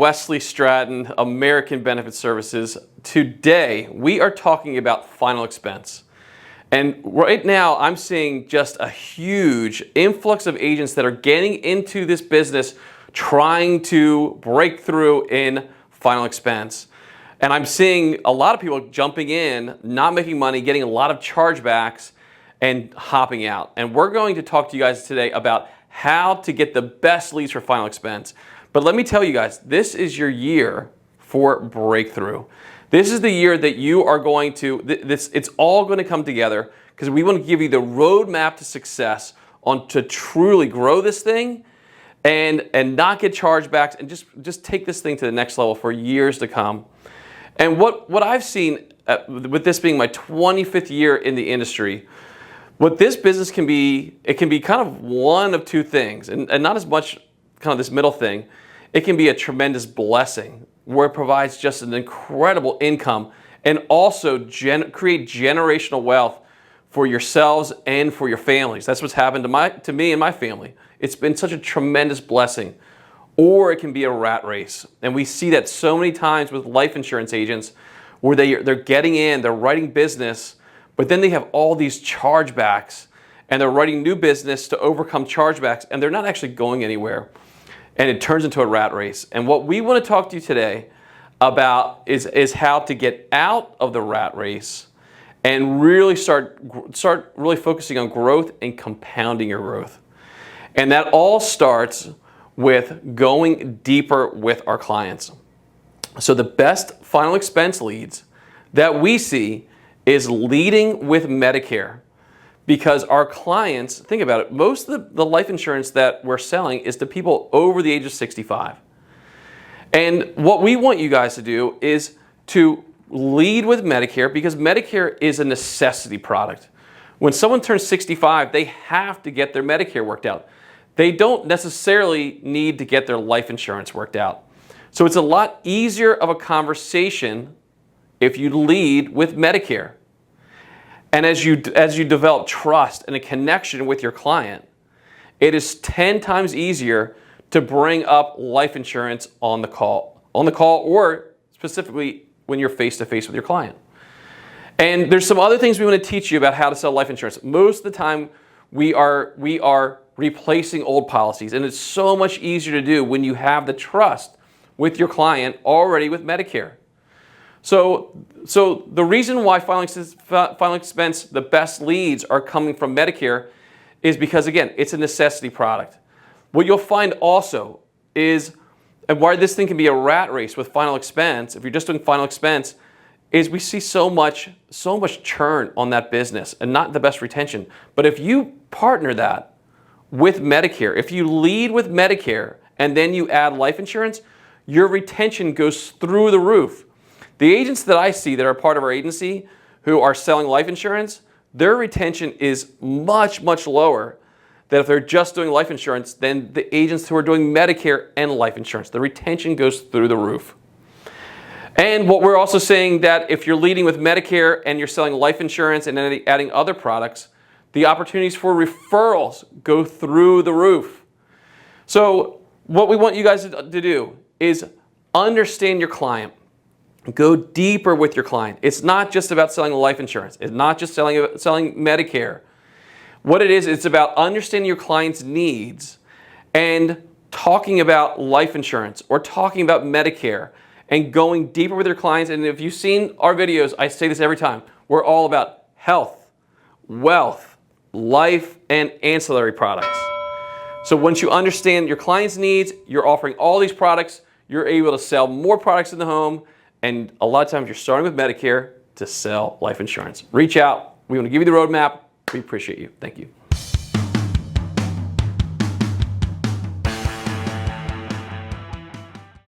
Wesley Stratton, American Benefit Services. Today, we are talking about final expense. And right now, I'm seeing just a huge influx of agents that are getting into this business, trying to break through in final expense. And I'm seeing a lot of people jumping in, not making money, getting a lot of chargebacks, and hopping out. And we're going to talk to you guys today about how to get the best leads for final expense. But let me tell you guys, this is your year for breakthrough. This is the year that you are going to, it's all going to come together because we want to give you the roadmap to success on to truly grow this thing and not get chargebacks and just take this thing to the next level for years to come. And what I've seen with this being my 25th year in the industry, what this business can be, it can be kind of one of two things, and not as much kind of this middle thing. It can be a tremendous blessing where it provides just an incredible income and also create generational wealth for yourselves and for your families. That's what's happened to me and my family. It's been such a tremendous blessing. Or it can be a rat race. And we see that so many times with life insurance agents where they're getting in, they're writing business, but then they have all these chargebacks and they're writing new business to overcome chargebacks and they're not actually going anywhere. And it turns into a rat race. And what we want to talk to you today about is how to get out of the rat race and really start really focusing on growth and compounding your growth. And that all starts with going deeper with our clients. So the best final expense leads that we see is leading with Medicare, because our clients, think about it, most of the life insurance that we're selling is to people over the age of 65. And what we want you guys to do is to lead with Medicare, because Medicare is a necessity product. When someone turns 65, they have to get their Medicare worked out. They don't necessarily need to get their life insurance worked out. So it's a lot easier of a conversation if you lead with Medicare. And as you develop trust and a connection with your client, it is 10 times easier to bring up life insurance on the call or specifically when you're face-to-face with your client. And there's some other things we want to teach you about how to sell life insurance. Most of the time we are replacing old policies, and it's so much easier to do when you have the trust with your client already with Medicare. So the reason why final expense, the best leads are coming from Medicare is because, again, it's a necessity product. What you'll find also is, and why this thing can be a rat race with final expense, if you're just doing final expense, is we see so much churn on that business and not the best retention. But if you partner that with Medicare, if you lead with Medicare and then you add life insurance, your retention goes through the roof. The agents that I see that are part of our agency who are selling life insurance, their retention is much, much lower than if they're just doing life insurance than the agents who are doing Medicare and life insurance. The retention goes through the roof. And what we're also saying that if you're leading with Medicare and you're selling life insurance and then adding other products, the opportunities for referrals go through the roof. So what we want you guys to do is understand your client. Go deeper with your client. It's not just about selling life insurance. It's not just selling Medicare. What it is, it's about understanding your client's needs and talking about life insurance or talking about Medicare and going deeper with your clients. And if you've seen our videos, I say this every time, we're all about health, wealth, life, and ancillary products. So once you understand your client's needs, you're offering all these products, you're able to sell more products in the home, and a lot of times you're starting with Medicare to sell life insurance. Reach out. We want to give you the roadmap. We appreciate you. Thank you.